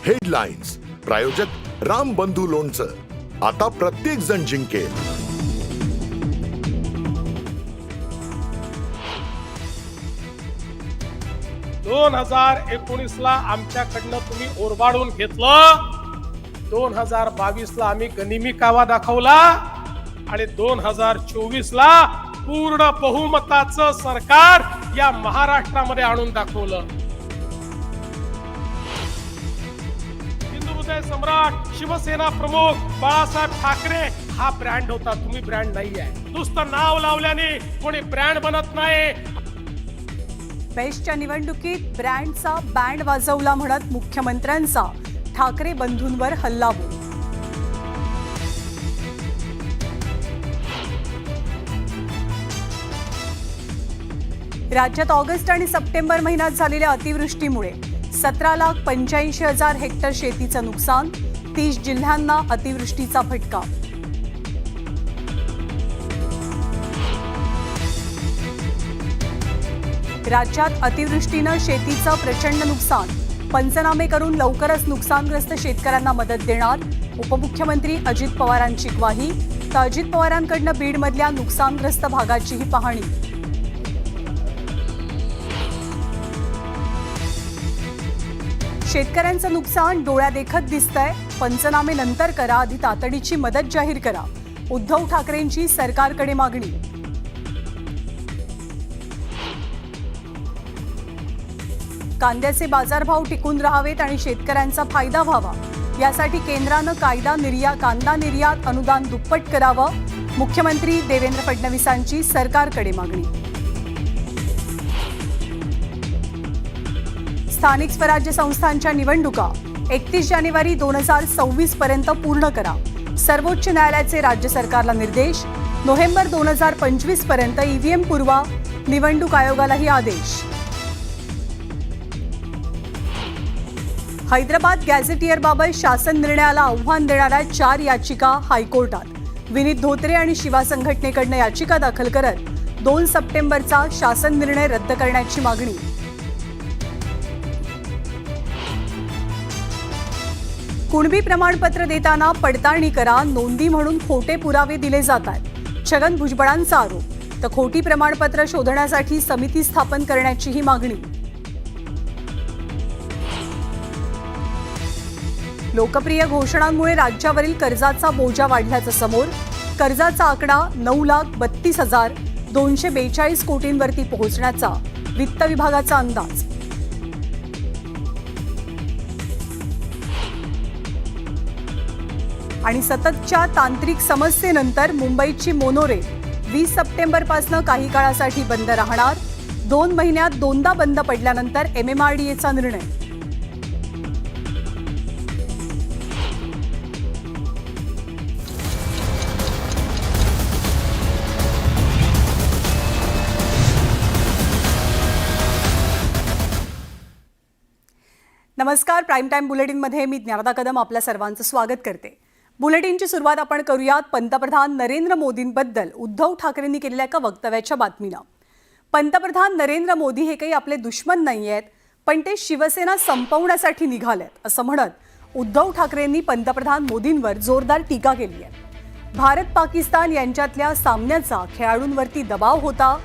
Headlines प्रायोजक राम बंधू लोणचं. आता प्रत्येक जण जिंकेल. 2019 ला आमच्याकडनं तुम्ही ओरबाडून घेतलं. 2022 ला आम्ही गनिमी कावा दाखवला आणि 2024 ला पूर्ण बहुमताचं सरकार या महाराष्ट्रामध्ये आणून दाखवलं. हिंदुहृदय सम्राट शिवसेना प्रमुख बाळासाहेब ठाकरे हा ब्रँड होता, तुम्ही ब्रँड नाही आहे. नुसतं नाव लावल्याने कोणी ब्रँड बनत नाही. बेस्टच्या निवडणुकीत ब्रँडचा बँड वाजवला म्हणत मुख्यमंत्र्यांचा ठाकरे बंधूंवर हल्लाबोल. राज्यात ऑगस्ट आणि सप्टेंबर महिन्यात झालेल्या अतिवृष्टीमुळे 17,85,000 हेक्टर शेतीचं नुकसान. 30 जिल्ह्यांना अतिवृष्टीचा फटका. राज्यात अतिवृष्टीनं शेतीचं प्रचंड नुकसान. पंचनामे करून लवकरच नुकसानग्रस्त शेतकऱ्यांना मदत देणार. उपमुख्यमंत्री अजित पवारांची ग्वाही. तर अजित पवारांकडनं बीडमधल्या नुकसानग्रस्त भागाचीही पाहणी. शेतकऱ्यांचं नुकसान डोळ्यादेखत दिसतंय. पंचनामे नंतर करा, आधी तातडीची मदत जाहीर करा. उद्धव ठाकरेंची सरकारकडे मागणी. कांद्याचे बाजारभाव टिकून राहावेत आणि शेतकऱ्यांचा फायदा व्हावा यासाठी केंद्रानं कांदा निर्यात अनुदान दुप्पट करावं. मुख्यमंत्री देवेंद्र फडणवीसांची सरकारकडे मागणी. स्थानिक स्वराज्य संस्थांच्या निवडणुका 31 जानेवारी 2026 पर्यंत पूर्ण करा. सर्वोच्च न्यायालयाचे राज्य सरकारला निर्देश. नोव्हेंबर 2025 पर्यंत ईव्हीएम पुरवा. निवडणूक आयोगालाही आदेश. हैदराबाद गॅझेटियरबाबत शासन निर्णयाला आव्हान देणाऱ्या 4 याचिका हायकोर्टात. विनीत धोत्रे आणि शिवा संघटनेकडनं याचिका दाखल करत 2 सप्टेंबरचा शासन निर्णय रद्द करण्याची मागणी. कुणबी प्रमाणपत्र देताना पडताळणी करा. नोंदी म्हणून खोटे पुरावे दिले जातात. छगन भुजबळांचा आरोप. तर खोटी प्रमाणपत्र शोधण्यासाठी समिती स्थापन करण्याचीही मागणी. लोकप्रिय घोषणांमुळे राज्यावरील कर्जाचा बोजा वाढल्याचं समोर. कर्जाचा आकडा 9,32,242 कोटींवरती पोहोचण्याचा वित्त विभागाचा अंदाज. आणि सततच्या तांत्रिक समस्येनंतर मुंबईची मोनोरेल 20 सप्टेंबरपासून काही काळासाठी बंद राहणार. 2 महिन्यात 2दा बंद पडल्यानंतर MMRDAचा निर्णय. नमस्कार. प्राईम टाईम बुलेटिनमध्ये मी ज्ञानदा कदम आपल्या सर्वांचं स्वागत करते. बुलेटिनची सुरुवात आपण करूयात पंतप्रधान नरेंद्र मोदींबद्दल उद्धव ठाकरेंनी केलेल्या एका वक्तव्याच्या बातमीनं. पंतप्रधान नरेंद्र मोदी हे काही आपले दुश्मन नाही आहेत, पण ते शिवसेना संपवण्यासाठी निघालेत असं म्हणत उद्धव ठाकरेंनी पंतप्रधान मोदींवर जोरदार टीका केली आहे. भारत पाकिस्तान यांच्यातल्या सामन्याचा खेळाडूंवरती दबाव होता,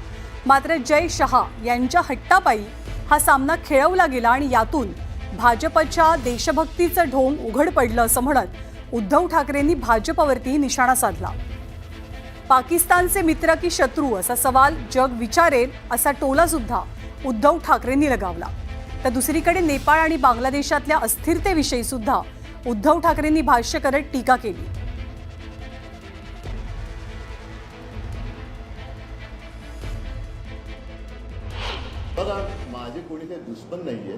मात्र जय शहा यांच्या हट्टापायी हा सामना खेळवला गेला आणि यातून भाजपच्या देशभक्तीचं ढोंग उघड पडलं असं म्हणत उद्धव ठाकरेंनी भाजपवरती निशाणा साधला. पाकिस्तानचे मित्र की शत्रू असा सवाल जग विचारेल असा टोला सुद्धा उद्धव ठाकरेंनी लगावला. तर दुसरीकडे नेपाळ आणि बांगलादेशातल्या अस्थिरतेविषयी सुद्धा उद्धव ठाकरेंनी भाष्य करत टीका केली. बघा, माझे कोणी काही दुश्मन नाहीये.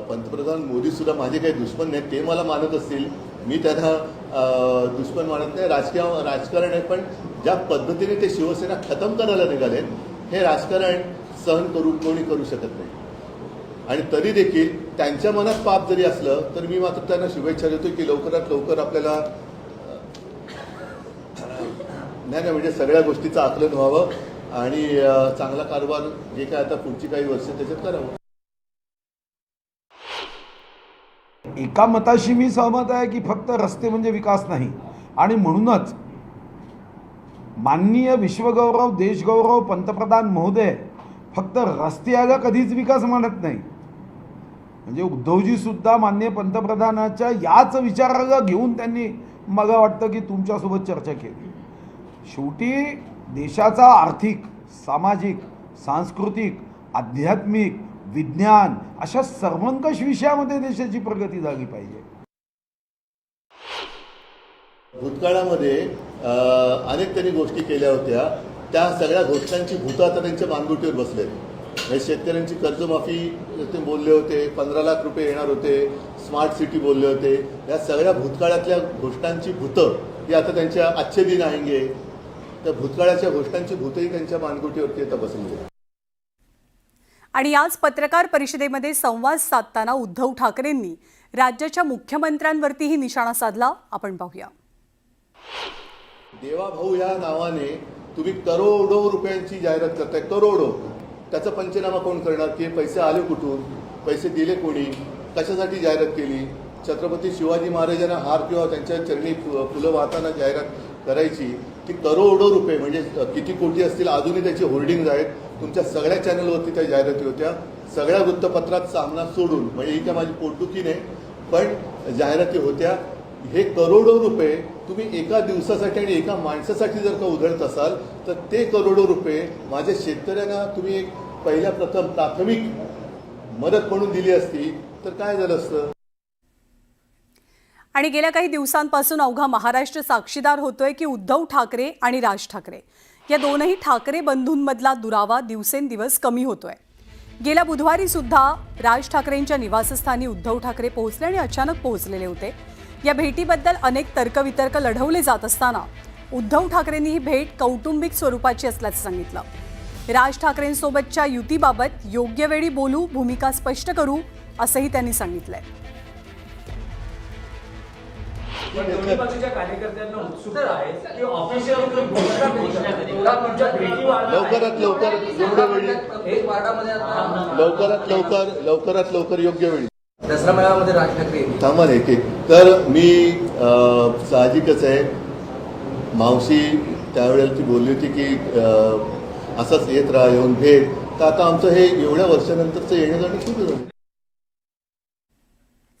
पंतप्रधान मोदी सुद्धा माझे काही दुश्मन नाहीत. ते मला मानत असतील, मी त्यांना दुश्मन मानत नाही. राजकारण आहे, पण ज्या पद्धतीने ते शिवसेना खतम करायला निघाले हे राजकारण सहन कोणी करू शकत नाही. आणि तरी देखील त्यांच्या मनात पाप जरी असलं तर मी मात्र त्यांना शुभेच्छा देतो की लवकरात लवकर आपल्याला नाही म्हणजे सगळ्या गोष्टीचं आकलन व्हावं आणि चांगला कारभार जे काय आता पुढची काही वर्ष त्याच्यात करावं. एका मताशी मी सहमत आहे की फक्त रस्ते म्हणजे विकास नाही, आणि म्हणूनच माननीय विश्वगौरव देशगौरव पंतप्रधान महोदय फक्त रस्त्याला कधीच विकास म्हणत नाही. म्हणजे उद्धवजी सुद्धा माननीय पंतप्रधानाच्या याच विचाराला घेऊन त्यांनी मला वाटतं की तुमच्यासोबत चर्चा केली. शेवटी देशाचा आर्थिक, सामाजिक, सांस्कृतिक, आध्यात्मिक, विज्ञान अशा सर्वंकष विषयामध्ये देशाची प्रगती झाली पाहिजे. भूतकाळामध्ये अनेक त्यांनी गोष्टी केल्या होत्या. त्या सगळ्या गोष्टींची भूतं आता त्यांच्या मानगुटीवर बसलेत. म्हणजे शेतकऱ्यांची कर्जमाफी ते बोलले होते, 15 लाख रुपये येणार होते, स्मार्ट सिटी बोलले होते. या सगळ्या भूतकाळातल्या गोष्टांची भूतं ही आता त्यांच्या आजचे दिन आहेंगे. त्या भूतकाळाच्या गोष्टांची भूतही त्यांच्या मानगुटीवरती आता बसलेली. आणि याच पत्रकार परिषदेमध्ये संवाद साधताना उद्धव ठाकरेंनी राज्याच्या मुख्यमंत्र्यांवरतीही निशाणा साधला. आपण पाहूया. देवाभाऊ या नावाने तुम्ही करोडो रुपयांची जाहिरात करताय, करोडो. त्याचा पंचनामा कोण करणार? की पैसे आले कुठून, पैसे दिले कोणी, कशासाठी जाहिरात केली? छत्रपती शिवाजी महाराजांना हार किंवा त्यांच्या चरणी फुलं वाहताना जाहिरात करायची, ती करोडो रुपये म्हणजे किती कोटी असतील. अजूनही त्याची होर्डिंग्ज आहेत. तुमच्या सगळ्या चॅनलवरती त्या जाहिराती होत्या. सगळ्या वृत्तपत्रात सामना सोडून, म्हणजे ही काय माझी पोटदुखी नाही, पण जाहिराती होत्या. हे करोडो रुपये तुम्ही एका दिवसासाठी आणि एका माणसासाठी जर का उधळत असाल तर ते करोडो रुपये माझ्या शेतकऱ्यांना तुम्ही एक पहिल्या प्रथम प्राथमिक मदत म्हणून दिली असती तर काय झालं असतं. आणि गेल्या काही दिवसांपासून अवघा महाराष्ट्र साक्षीदार होतोय की उद्धव ठाकरे आणि राज ठाकरे या दोनही ठाकरे बंधूंमधला दुरावा दिवसेंदिवस कमी होतोय. गेल्या बुधवारी सुद्धा राज ठाकरेंच्या निवासस्थानी उद्धव ठाकरे पोहोचले आणि अचानक पोहोचलेले होते. या भेटीबद्दल अनेक तर्कवितर्क लढवले जात असताना उद्धव ठाकरेंनी ही भेट कौटुंबिक स्वरूपाची असल्याचं सांगितलं. राज ठाकरेंसोबतच्या युतीबाबत योग्य वेळी बोलू, भूमिका स्पष्ट करू असंही त्यांनी सांगितलंय. दोन्ही पक्षाच्या कार्यकर्त्यांना उत्सुकता आहे की ऑफिशियल घोषणा कधी तुमच्या भेटीवर लवकरात लवकर योग्य वेळी, लवकरात लवकर योग्य वेळी. दसरा मेळाव्यामध्ये राज ठाकरे थांबा एक एक. तर मी साहजिकच आहे, मावशी त्यावेळेला ती बोलली होती की असंच येत राहा, येऊन भेट. तर आता आमचं हे एवढ्या वर्षानंतरचं येणं जाणं सुरू झालं.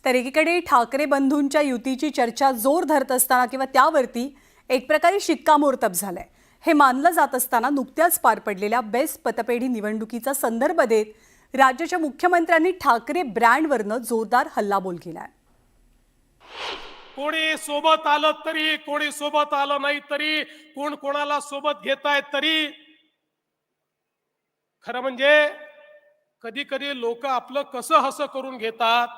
तर एकीकडे ठाकरे बंधूंच्या युतीची चर्चा जोर धरत असताना किंवा त्यावरती एक प्रकारे शिक्कामोर्तब झालंय हे मानलं जात असताना नुकत्याच पार पडलेल्या बेस्ट पतपेढी निवडणुकीचा संदर्भ देत राज्याच्या मुख्यमंत्र्यांनी ठाकरे ब्रँडवरनं जोरदार हल्लाबोल केलाय. कोणी सोबत आलं तरी, कोणी सोबत आलं नाही तरी, कोण कोणाला सोबत घेताय तरी, खरं म्हणजे कधी कधी लोक आपलं कसं हसं करून घेतात.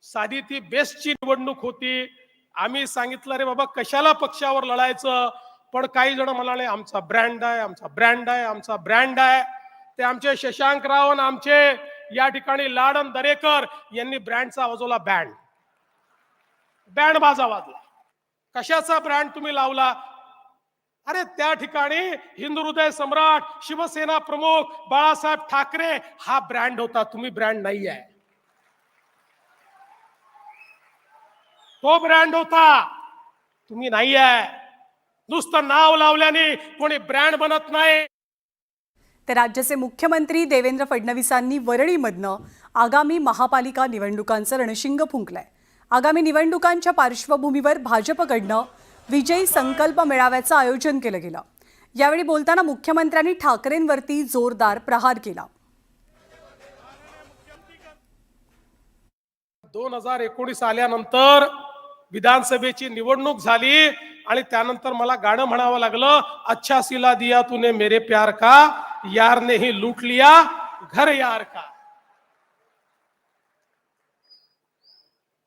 साधी ती बेस्टची निवडणूक होती. आम्ही सांगितलं रे बाबा कशाला पक्षावर लढायचं, पण काही जण म्हणाले आमचा ब्रँड आहे, आमचा ब्रँड आहे, आमचा ब्रँड आहे. ते आमचे शशांक राव आणि आमचे या ठिकाणी लाडन दरेकर यांनी ब्रँडचा वाजवला, बँड बाजा वाजला. कशाचा ब्रँड तुम्ही लावला? अरे त्या ठिकाणी हिंदू हृदय सम्राट शिवसेना प्रमुख बाळासाहेब ठाकरे हा ब्रँड होता, तुम्ही ब्रँड नाही आहे. तो ब्रँड होता, तुम्ही नाही आहे. नुसतं नाव लावल्याने कोणी ब्रँड बनत नाही. तर राज्याचे मुख्यमंत्री देवेंद्र फडणवीसांनी वरळीमधनं आगामी महापालिका निवडणुकांचं रणशिंग फुंकलंय. आगामी निवडणुकांच्या पार्श्वभूमीवर भाजपकडनं विजयी संकल्प मेळाव्याचं आयोजन केलं गेलं. यावेळी बोलताना मुख्यमंत्र्यांनी ठाकरेंवरती जोरदार प्रहार केला. 2019 आल्यानंतर विधानसभेची निवडणूक झाली आणि त्यानंतर मला गाणं म्हणावं लागलं, अच्छा सिला दिया तूने मेरे प्यार का, यार ने ही लूट लिया घर यार का.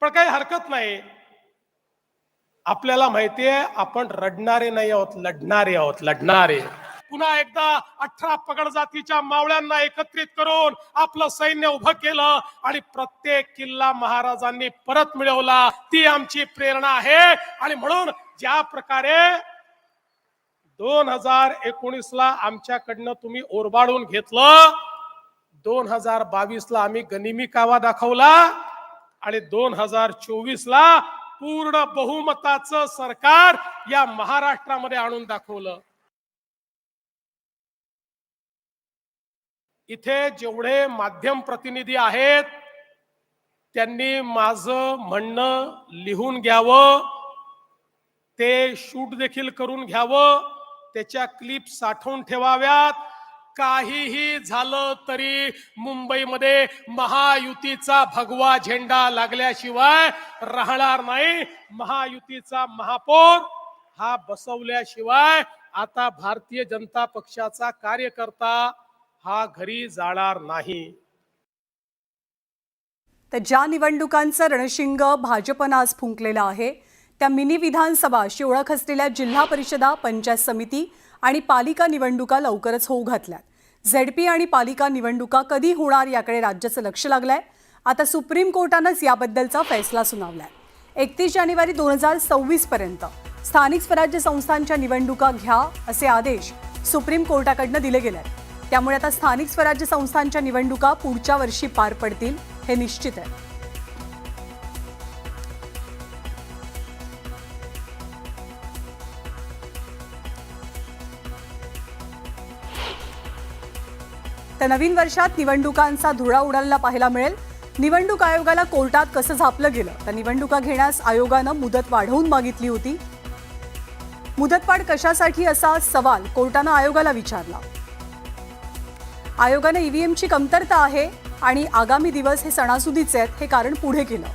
पण काही हरकत नाही. आपल्याला माहितीये आपण रडणारे नाही आहोत, लढणारे आहोत, लढणारे. पुन्हा एकदा 18 पगड जातीच्या मावळ्यांना एकत्रित करून आपलं सैन्य उभं केलं आणि प्रत्येक किल्ला महाराजांनी परत मिळवला. ती आमची प्रेरणा आहे. आणि म्हणून ज्या प्रकारे 2019ला आमच्याकडनं तुम्ही ओरबाडून घेतलं, 2022ला आम्ही गनिमी कावा दाखवला आणि 2024ला पूर्ण बहुमताचं सरकार या महाराष्ट्रामध्ये आणून दाखवलं. इथे जेवढे माध्यम प्रतिनिधी आहेत त्यांनी माझं म्हणणं लिहून घ्यावं, ते शूट देखील करून घ्यावं, त्याच्या क्लिप साठवून ठेवाव्यात. काहीही झालं तरी मुंबईमध्ये महायुतीचा भगवा झेंडा लागल्याशिवाय राहणार नाही. महायुतीचा महापौर हा बसवल्याशिवाय आता भारतीय जनता पक्षाचा कार्यकर्ता हा घरी जाणार नाही. तर ज्या निवडणुकांचं रणशिंग भाजपनं आज फुंकलेलं आहे त्या मिनी विधानसभा अशी ओळख असलेल्या जिल्हा परिषदा, पंचायत समिती आणि पालिका निवडणुका लवकरच होऊ घातल्यात. झेडपी आणि पालिका निवडणुका कधी होणार याकडे राज्याचं लक्ष लागलंय. आता सुप्रीम कोर्टानंच याबद्दलचा फैसला सुनावलाय. 31 जानेवारी 2026 पर्यंत स्थानिक स्वराज्य संस्थांच्या निवडणुका घ्या असे आदेश सुप्रीम कोर्टाकडनं दिले गेले आहेत. त्यामुळे आता स्थानिक स्वराज्य संस्थांच्या निवडणुका पुढच्या वर्षी पार पडतील हे निश्चित आहे. तर नवीन वर्षात निवडणुकांचा धुळा उडालेला पाहायला मिळेल. निवडणूक आयोगाला कोर्टात कसं झापलं गेलं तर निवडणुका घेण्यास आयोगानं मुदत वाढवून मागितली होती. मुदतवाढ कशासाठी असा सवाल कोर्टानं आयोगाला विचारला. आयोगानं ईव्हीएमची कमतरता आहे आणि आगामी दिवस हे सणासुदीचे आहेत हे कारण पुढे केलं.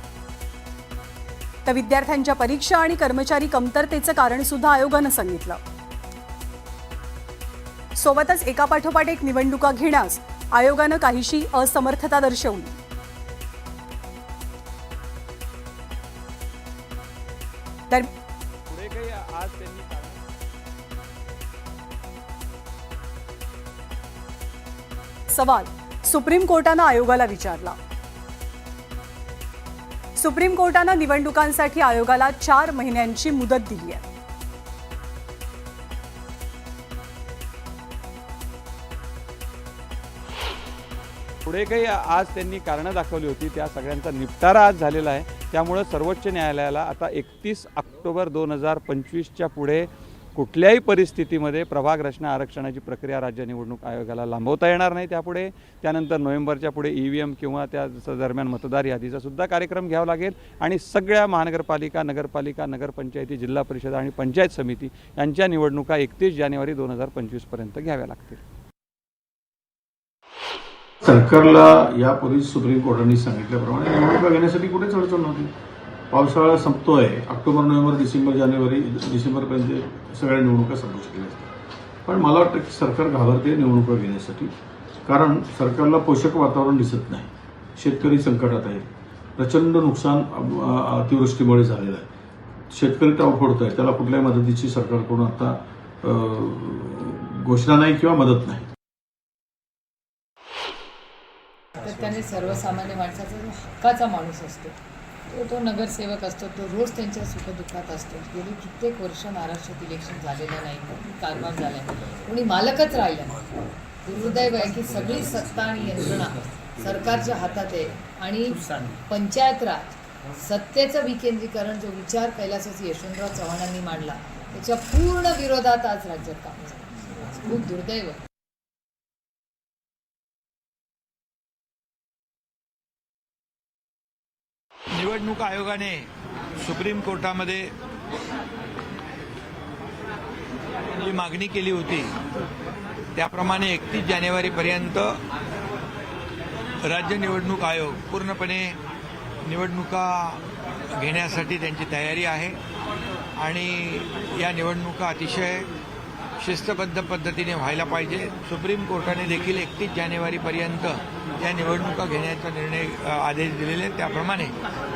तर विद्यार्थ्यांच्या परीक्षा आणि कर्मचारी कमतरतेचं कारण सुद्धा आयोगानं सांगितलं. सोबतच एकापाठोपाठ एक निवडणुका घेण्यास आयोगानं काहीशी असमर्थता दर्शवली. तर सवाल सुप्रीम कोर्टानं आयोगाला विचारला. सुप्रीम कोर्टानं निवडणुकांसाठी आयोगाला 4 महिन्यांची मुदत दिली आहे. पुढे काही आज त्यांनी कारणं दाखवली होती, त्या सगळ्यांचा निपटारा आज झालेला आहे. त्यामुळं सर्वोच्च न्यायालयाला आता 31 ऑक्टोबर 2025च्या पुढे कुठल्याही परिस्थितीमध्ये प्रभाग रचना आरक्षणाची प्रक्रिया राज्य निवडणूक आयोगाला लांबवता येणार नाही. त्यापुढे त्यानंतर नोव्हेंबरच्या पुढे ईव्हीएम किंवा त्या दरम्यान मतदार यादीचा सुद्धा कार्यक्रम घ्यावा लागेल आणि सगळ्या महानगरपालिका, नगरपालिका, नगरपंचायती, जिल्हा परिषद आणि पंचायत समिती यांच्या निवडणुका 31 जानेवारी 2025 पर्यंत घ्याव्या लागतील. सरकारला यापूर्वी सुप्रीम कोर्टाने सांगितल्याप्रमाणे निवडणुका घेण्यासाठी कुठेच अडचण नव्हती. पावसाळा संपतोय, ऑक्टोबर, नोव्हेंबर, डिसेंबर, जानेवारी, डिसेंबरपर्यंत सगळ्या निवडणुका संपू शकल्या असतात. पण मला वाटतं की सरकार घाबरते निवडणुका घेण्यासाठी, कारण सरकारला पोषक वातावरण दिसत नाही. शेतकरी संकटात आहे, प्रचंड नुकसान अतिवृष्टीमुळे झालेलं आहे. शेतकरी तावफोडत आहे, त्याला कुठल्याही मदतीची सरकारकडून आता घोषणा नाही किंवा मदत नाही. तर त्याने सर्वसामान्य माणसाचा जो हक्काचा माणूस असतो तो नगरसेवक असतो, तो रोज त्यांच्या सुखदुःखात असतो. गेली कित्येक वर्ष महाराष्ट्रात इलेक्शन झालेलं नाही, कारभार झाला नाही, कोणी मालकच राहिलं नाही. दुर्दैव आहे की सगळी सत्ता आणि यंत्रणा सरकारच्या हातात आहे आणि पंचायत राज सत्तेचं विकेंद्रीकरण जो विचार कैलासाची यशवंतराव चव्हाणांनी मांडला त्याच्या पूर्ण विरोधात आज राज्यात काम झालं. खूप दुर्दैव. निवडणूक आयोगाने सुप्रीम कोर्टामध्ये जी मागणी केली होती त्याप्रमाणे 31 जानेवारीपर्यंत राज्य निवडणूक आयोग पूर्णपणे निवडणुका घेण्यासाठी त्यांची तयारी आहे आणि या निवडणुका अतिशय शिस्तबद्ध पद्धतीने व्हायला पाहिजे. सुप्रीम कोर्टाने देखील 31 जानेवारीपर्यंत या निवडणुका घेण्याचा निर्णय आदेश दिलेले आहेत. त्याप्रमाणे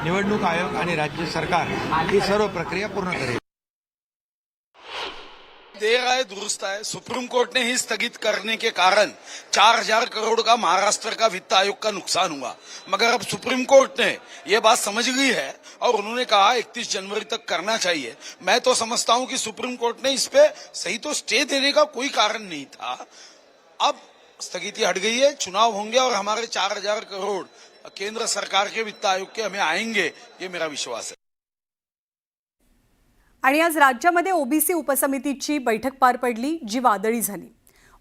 निवडणूक आयोग आणि राज्य सरकार ही सर्व प्रक्रिया पूर्ण करेल. देर आए दुरुस्त आए. सुप्रीम कोर्ट ने ही स्थगित करने के कारण 4000 करोड़ का महाराष्ट्र का वित्त आयोग का नुकसान हुआ. मगर अब सुप्रीम कोर्ट ने ये बात समझ ली है और उन्होंने कहा 31 जनवरी तक करना चाहिए. मैं तो समझता हूं कि सुप्रीम कोर्ट ने इस पे सही तो स्टे देने का कोई कारण नहीं था. अब स्थगिति हट गई है, चुनाव होंगे और हमारे 4000 करोड़ केंद्र सरकार के वित्त आयोग के हमें आएंगे, ये मेरा विश्वास है। आणि आज राज्यामध्ये ओबीसी उपसमितीची बैठक पार पडली, जी वादळी झाली.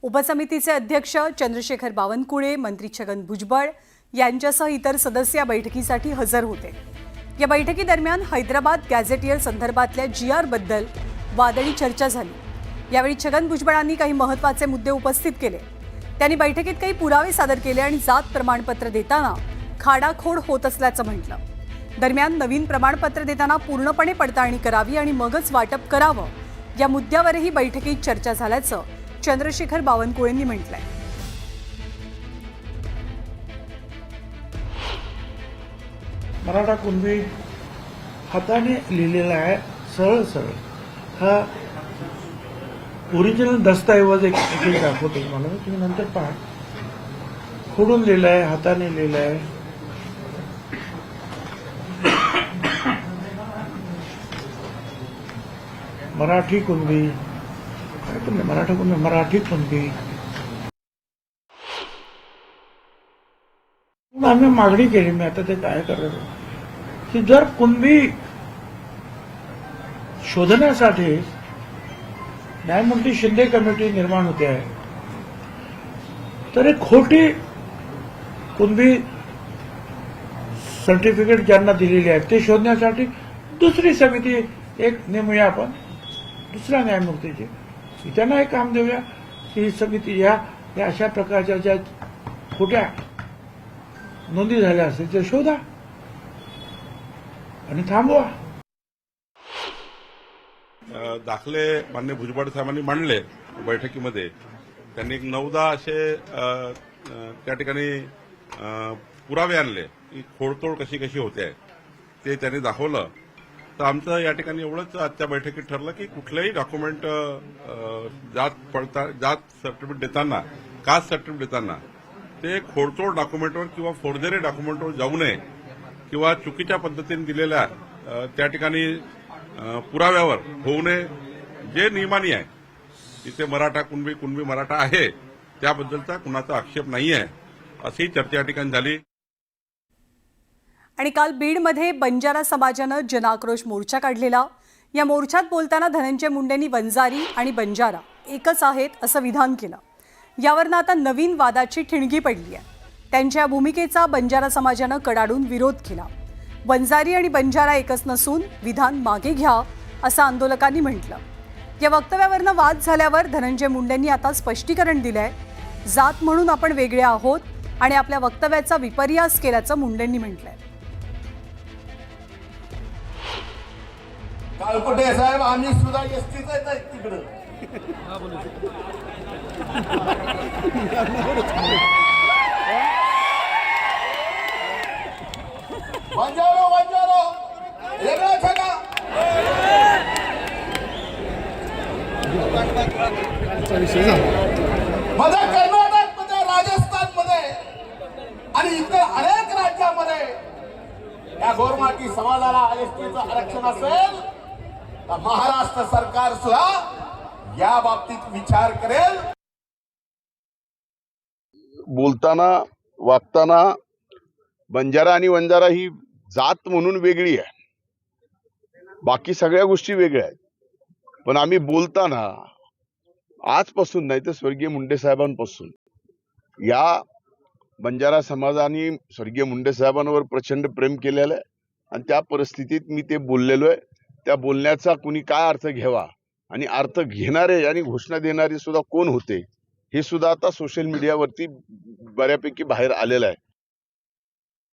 उपसमितीचे अध्यक्ष चंद्रशेखर बावनकुळे, मंत्री छगन भुजबळ यांच्यासह इतर सदस्य या बैठकीसाठी हजर होते. या बैठकीदरम्यान हैदराबाद गॅझेटियर संदर्भातल्या GR बद्दल वादळी चर्चा झाली. यावेळी छगन भुजबळांनी काही महत्त्वाचे मुद्दे उपस्थित केले. त्यांनी बैठकीत काही पुरावे सादर केले आणि जात प्रमाणपत्र देताना खाडाखोड होत असल्याचं म्हटलं. दरम्यान नवीन प्रमाणपत्र देताना पूर्णपणे पडताळणी करावी आणि मगच वाटप करावं, या मुद्द्यावरही बैठकीत चर्चा झाल्याचं चंद्रशेखर बावनकुळेंनी म्हटलंय. मराठा कुणबी हाताने लिहिलेला आहे, सरळ सरळ. हा ओरिजिनल दस्तऐवज एक दाखवतो तुम्हाला, तुम्ही नंतर पहा. खोडून लिहिलं आहे, हाताने लिहिलं आहे. मराठी कुणबी, काय पण नाही, मराठा कुणबी, मराठी कुणबी. आम्ही मागणी केली, मी आता ते काय करायचं की जर कुणबी शोधण्यासाठी न्यायमूर्ती शिंदे कमिटी निर्माण होते आहे, तर एक खोटी कुणबी सर्टिफिकेट ज्यांना दिलेली आहे ते शोधण्यासाठी दुसरी समिती एक नेमूया आपण, दुसऱ्या न्यायमूर्तीची. त्यांना एक काम देऊया की ही समिती या अशा प्रकारच्या ज्या खोट्या नोंदी झाल्या असतील ते शोधा आणि थांबवा. दाखले मान्य भुजबळ साहेबांनी मांडले बैठकीमध्ये. त्यांनी 9-10 असे त्या ठिकाणी पुरावे आणले की खोडतोड कशी कशी होते ते त्यांनी दाखवलं. तर आमचं या ठिकाणी एवढंच आजच्या बैठकीत ठरलं की कुठलंही डॉक्युमेंट जात सर्टिफिकेट देताना, कास्ट सर्टिफिकेट देताना ते खोडतोड डॉक्युमेंटवर किंवा फोर्जरी डॉक्युमेंटवर जाऊ नये किंवा चुकीच्या पद्धतीने दिलेल्या त्या ठिकाणी पुराव्यावर होऊ नये. जे नियमानी आहे तिथे मराठा कुणबी, कुणबी मराठा आहे त्याबद्दलचा कुणाचा आक्षेप नाही आहे, अशी चर्चा या ठिकाणी झाली. आणि काल बीडमध्ये बंजारा समाजानं जनाक्रोश मोर्चा काढलेला. या मोर्चात बोलताना धनंजय मुंडेंनी वंजारी आणि बंजारा एकच आहेत असं विधान केलं. यावरनं आता नवीन वादाची ठिणगी पडली आहे. त्यांच्या भूमिकेचा बंजारा समाजानं कडाडून विरोध केला. वंजारी आणि बंजारा एकच नसून विधान मागे घ्या असं आंदोलकांनी म्हटलं. या वक्तव्यावरनं वाद झाल्यावर धनंजय मुंडेंनी आता स्पष्टीकरण दिलंय. जात म्हणून आपण वेगळे आहोत आणि आपल्या वक्तव्याचा विपर्यास केल्याचं मुंडेंनी म्हटलंय. कालकोटे साहेब, आम्ही सुद्धा एसटीच आहे तिकडं. बंजारो बंजारो वेगळा छका. मध्ये कर्नाटकमध्ये, राजस्थानमध्ये आणि इतर अनेक राज्यामध्ये या गोरमाटी समाजाला एसटीचं आरक्षण असेल तर महाराष्ट्र सरकार सुद्धा या बाबतीत विचार करेल. बोलताना वागताना बंजारा आणि वंजारा ही जात म्हणून वेगळी आहे, बाकी सगळ्या गोष्टी वेगळ्या आहेत. पण आम्ही बोलताना आजपासून नाही तर स्वर्गीय मुंडे साहेबांपासून या बंजारा समाजाने स्वर्गीय मुंडे साहेबांवर प्रचंड प्रेम केलेलं आहे आणि त्या परिस्थितीत मी ते बोललेलो आहे. त्या बोलण्याचा कुणी काय अर्थ घ्यावा आणि अर्थ घेणारे आणि घोषणा देणारे सुद्धा कोण होते हे सुद्धा आता सोशल मीडियावरती बऱ्यापैकी बाहेर आलेलं आहे.